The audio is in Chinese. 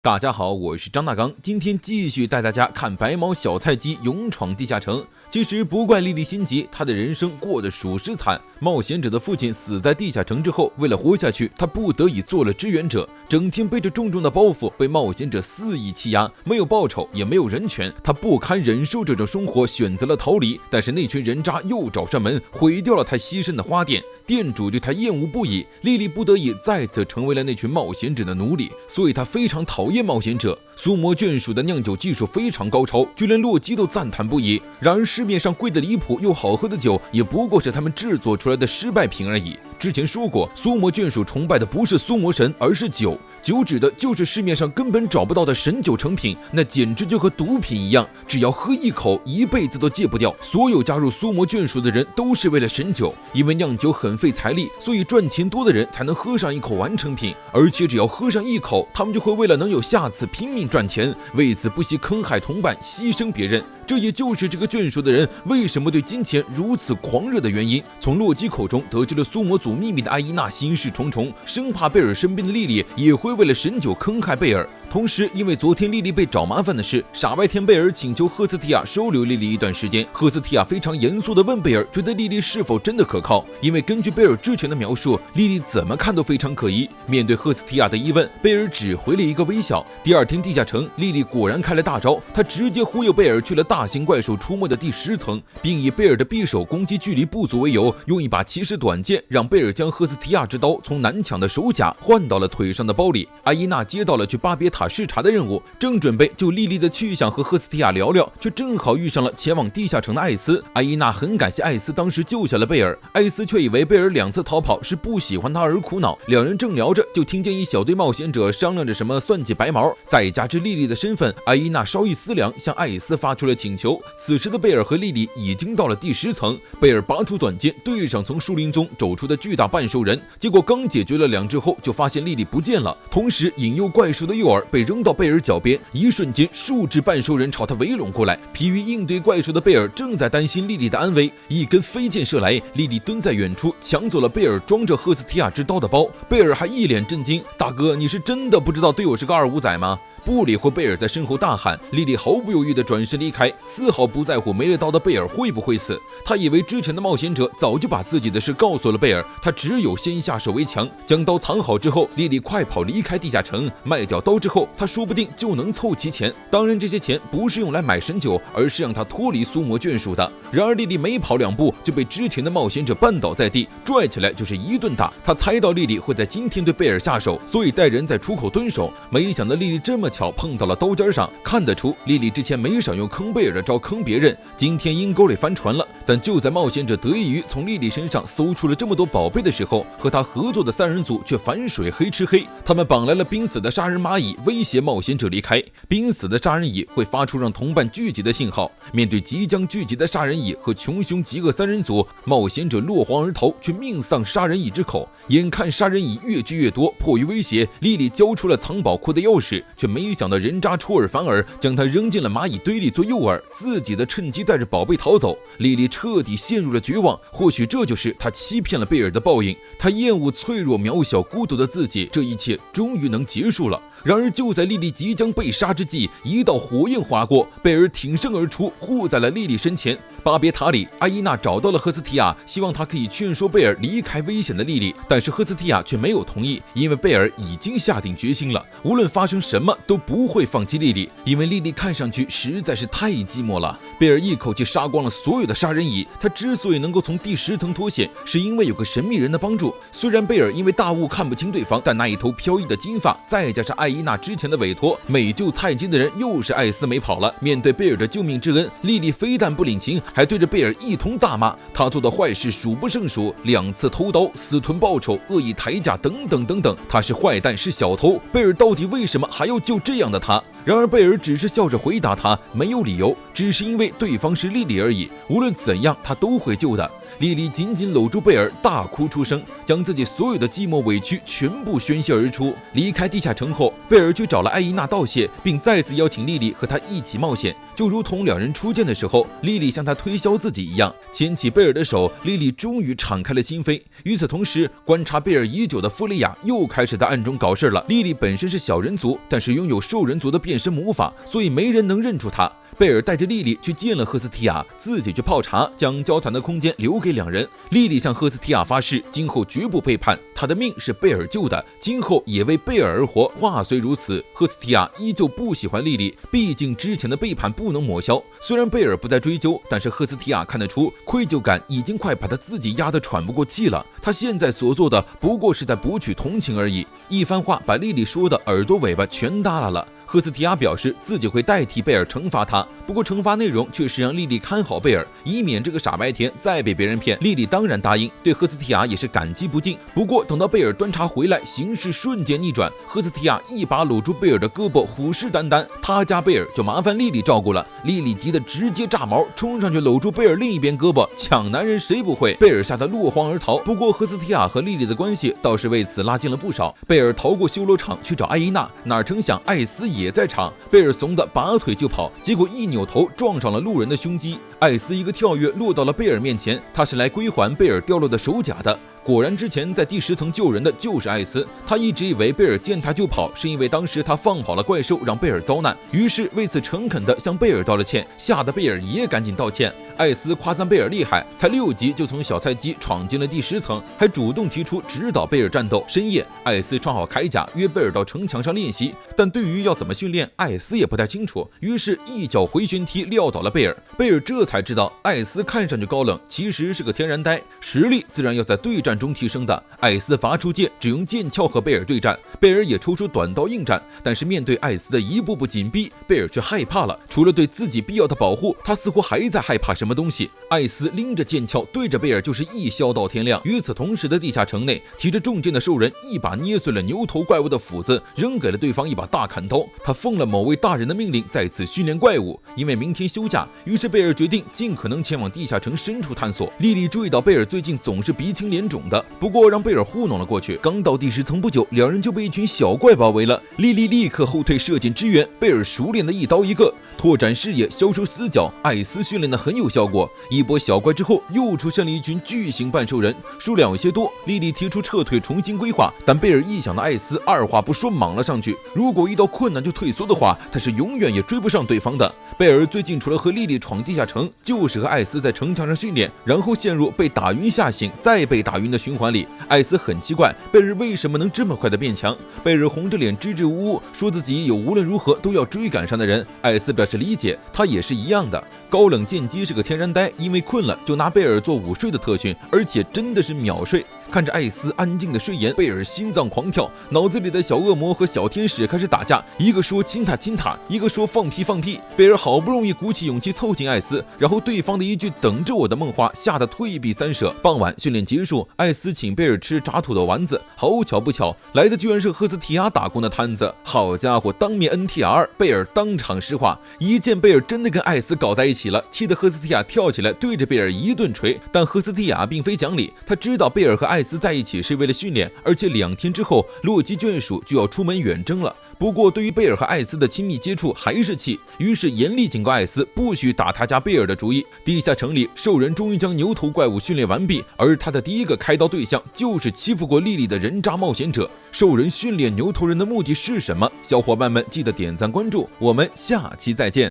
大家好，我是张大刚，今天继续带大家看白毛小菜鸡勇闯地下城。其实不怪莉莉心急，她的人生过得属实惨。冒险者的父亲死在地下城之后，为了活下去，他不得已做了支援者，整天背着重重的包袱，被冒险者肆意欺压，没有报酬，也没有人权，他不堪忍受这种生活，选择了逃离。但是那群人渣又找上门，毁掉了他栖身的花店，店主对他厌恶不已，莉莉不得已再次成为了那群冒险者的奴隶，所以他非常讨厌冒险者。苏魔眷属的酿酒技术非常高超，就连洛基都赞叹不已。然而市面上贵得离谱又好喝的酒，也不过是他们制作出来的失败品而已。之前说过，苏魔眷属崇拜的不是苏魔神，而是酒。酒指的就是市面上根本找不到的神酒成品，那简直就和毒品一样，只要喝一口，一辈子都戒不掉。所有加入苏魔眷属的人都是为了神酒，因为酿酒很费财力，所以赚钱多的人才能喝上一口完成品，而且只要喝上一口，他们就会为了能有下次拼命赚钱，为此不惜坑害同伴，牺牲别人。这也就是这个眷属的人为什么对金钱如此狂热的原因。从洛基口中得知了苏魔族秘密的艾伊娜心事重重，生怕贝尔身边的莉莉也会为了神酒坑害贝尔。同时因为昨天莉莉被找麻烦的事，傻白甜贝尔请求赫斯提亚收留莉莉一段时间。赫斯提亚非常严肃地问贝尔，觉得莉莉是否真的可靠，因为根据贝尔之前的描述，莉莉怎么看都非常可疑。面对赫斯提亚的疑问，贝尔只回了一个微笑。第二天地下城，莉莉果然开了大招，她直接忽悠贝尔去了大型怪兽出没的第10层，并以贝尔的匕首攻击距离不足为由，用一把骑士短剑让贝尔将赫斯提亚之刀从难抢的手甲换到了腿上的包里。艾伊娜接到了去巴别塔视察的任务，正准备就莉莉的去向和赫斯提亚聊聊，却正好遇上了前往地下城的艾斯。艾伊娜很感谢艾斯当时救下了贝尔，艾斯却以为贝尔2次逃跑是不喜欢他而苦恼。两人正聊着，就听见一小队冒险者商量着什么算计白毛。再加之莉莉的身份，艾伊娜稍一思量，向艾斯发出了请求。此时的贝尔和莉莉已经到了第10层，贝尔拔出短剑对上从树林中走出的巨大半兽人，结果刚解决了2只后，就发现莉莉不见了，同时引诱怪兽的诱饵被扔到贝尔脚边，一瞬间数只半兽人朝他围拢过来。疲于应对怪兽的贝尔正在担心莉莉的安危，一根飞剑射来，莉莉蹲在远处抢走了贝尔装着赫斯提亚之刀的包。贝尔还一脸震惊，大哥，你是真的不知道队友是个25仔吗？不理会贝尔在身后大喊，莉莉毫不犹豫地转身离开，丝毫不在乎没了刀的贝尔会不会死。他以为之前的冒险者早就把自己的事告诉了贝尔，他只有先下手为强。将刀藏好之后，莉莉快跑离开地下城，卖掉刀之后，他说不定就能凑齐钱。当然这些钱不是用来买神酒，而是让他脱离苏魔眷属的。然而莉莉没跑2步就被之前的冒险者绊倒在地，拽起来就是一顿打。他猜到莉莉会在今天对贝尔下手，所以带人在出口蹲守，没想到莉莉这么巧碰到了刀尖上，看得出莉莉之前没少用坑贝尔的招坑别人，今天阴沟里翻船了。但就在冒险者得益于从莉莉身上搜出了这么多宝贝的时候，和他合作的3人组却反水黑吃黑，他们绑来了濒死的杀人蚂蚁，威胁冒险者离开。濒死的杀人蚁会发出让同伴聚集的信号，面对即将聚集的杀人蚁和穷凶极恶3人组，冒险者落荒而逃，却命丧杀人蚁之口。眼看杀人蚁越聚越多，迫于威胁，莉莉交出了藏宝库的钥匙，却没想到人渣出尔反尔，将他扔进了蚂蚁堆里做诱饵，自己的趁机带着宝贝逃走。莉莉彻底陷入了绝望，或许这就是她欺骗了贝尔的报应。她厌恶脆弱渺小孤独的自己，这一切终于能结束了。然而就在莉莉即将被杀之际，一道火焰划过，贝尔挺身而出，护在了莉莉身前。巴别塔里，艾伊娜找到了赫斯提亚，希望他可以劝说贝尔离开危险的莉莉，但是赫斯提亚却没有同意，因为贝尔已经下定决心了，无论发生什么都不会放弃莉莉，因为莉莉看上去实在是太寂寞了。贝尔一口气杀光了所有的杀人蚁，他之所以能够从第10层脱险，是因为有个神秘人的帮助。虽然贝尔因为大雾看不清对方，但那一头飘逸的金发，再加上艾伊娜之前的委托，每救菜鸡的人又是艾斯没跑了。面对贝尔的救命之恩，莉莉非但不领情，还对着贝尔一通大骂。他做的坏事数不胜数，2次偷刀、私吞报酬、恶意抬价等等等等，他是坏蛋，是小偷。贝尔到底为什么还要救这样的他？然而贝尔只是笑着回答他，没有理由，只是因为对方是莉莉而已，无论怎样他都会救的。莉莉紧紧搂住贝尔，大哭出声，将自己所有的寂寞委屈全部宣泄而出。离开地下城后，贝尔去找了艾伊娜道谢，并再次邀请莉莉和他一起冒险。就如同两人初见的时候，莉莉向他推销自己一样，牵起贝尔的手，莉莉终于敞开了心扉。与此同时，观察贝尔已久的弗雷亚又开始在暗中搞事了。莉莉本身是小人族，但是拥有兽人族的变身魔法，所以没人能认出她。贝尔带着莉莉去见了赫斯提亚，自己去泡茶，将交谈的空间留给两人。莉莉向赫斯提亚发誓，今后绝不背叛，她的命是贝尔救的，今后也为贝尔而活。话虽如此，赫斯提亚依旧不喜欢莉莉，毕竟之前的背叛不能抹消。虽然贝尔不再追究，但是赫斯提亚看得出愧疚感已经快把他自己压得喘不过气了。他现在所做的不过是在博取同情而已。一番话把莉莉说的耳朵尾巴全耷拉了。赫斯提亚表示自己会代替贝尔惩罚他，不过惩罚内容却是让莉莉看好贝尔，以免这个傻白甜再被别人骗。莉莉当然答应，对赫斯提亚也是感激不尽。不过等到贝尔端茶回来，形势瞬间逆转，赫斯提亚一把搂住贝尔的胳膊，虎视眈眈。他家贝尔就麻烦莉莉照顾了。莉莉急得直接炸毛，冲上去搂住贝尔另一边胳膊，抢男人谁不会？贝尔吓得落荒而逃。不过赫斯提亚和莉莉的关系倒是为此拉近了不少。贝尔逃过修罗场去找艾伊娜，哪成想艾斯也在场，贝尔怂的拔腿就跑，结果一扭头撞上了路人的胸肌，艾斯一个跳跃落到了贝尔面前，他是来归还贝尔掉落的手甲的。果然之前在第10层救人的就是艾斯，他一直以为贝尔见他就跑，是因为当时他放跑了怪兽，让贝尔遭难，于是为此诚恳地向贝尔道了歉，吓得贝尔也赶紧道歉。艾斯夸赞贝尔厉害，才6级就从小菜鸡闯进了第10层，还主动提出指导贝尔战斗。深夜，艾斯穿好铠甲，约贝尔到城墙上练习，但对于要怎么训练，艾斯也不太清楚，于是一脚回旋踢撂倒了贝尔。贝尔这才知道，艾斯看上去高冷，其实是个天然呆，实力自然要在对战中提升的。艾斯拔出剑，只用剑鞘和贝尔对战，贝尔也抽出短刀应战，但是面对艾斯的一步步紧逼，贝尔却害怕了。除了对自己必要的保护，他似乎还在害怕什么东西。艾斯拎着剑鞘对着贝尔就是一削到天亮。与此同时的地下城内，提着重剑的兽人一把捏碎了牛头怪物的斧子，扔给了对方一把大砍刀。他奉了某位大人的命令，在此训练怪物。因为明天休假，于是贝尔决定尽可能前往地下城深处探索。莉莉注意到贝尔最近总是鼻青脸肿的，不过让贝尔糊弄了过去。刚到第10层不久，两人就被一群小怪包围了。莉莉立刻后退射箭支援，贝尔熟练的一刀一个，拓展视野，消除死角。艾斯训练的很有效果，一波小怪之后，又出现了一群巨型半兽人，数量有些多。莉莉提出撤退，重新规划，但贝尔一想到艾斯，二话不说莽了上去。如果遇到困难就退缩的话，他是永远也追不上对方的。贝尔最近除了和莉莉闯地下城，就是和艾斯在城墙上训练，然后陷入被打晕吓醒，再被打晕的循环里。艾斯很奇怪，贝尔为什么能这么快的变强？贝尔红着脸支支吾吾，说自己有无论如何都要追赶上的人。艾斯表示理解，他也是一样的。高冷剑姬是个天然呆，因为困了就拿贝尔做午睡的特训，而且真的是秒睡。看着艾斯安静的睡颜，贝尔心脏狂跳，脑子里的小恶魔和小天使开始打架，一个说亲他亲他，一个说放屁放屁。贝尔好不容易鼓起勇气凑近艾斯，然后对方的一句等着我的梦话吓得退避三舍。傍晚训练结束，艾斯请贝尔吃炸土豆丸子，好巧不巧，来的居然是赫斯提亚打工的摊子。好家伙，当面 NTR， 贝尔当场石化，一见贝尔真的跟艾斯搞在一起了，气得赫斯提亚跳起来对着贝尔一顿锤。但赫斯提亚并非讲理，他知道贝尔和艾斯在一起是为了训练，而且2天之后洛基眷属就要出门远征了。不过对于贝尔和艾斯的亲密接触还是气，于是严厉警告艾斯不许打他家贝尔的主意。地下城里，兽人终于将牛头怪物训练完毕，而他的第一个开刀对象就是欺负过莉莉的人渣冒险者。兽人训练牛头人的目的是什么？小伙伴们记得点赞关注，我们下期再见。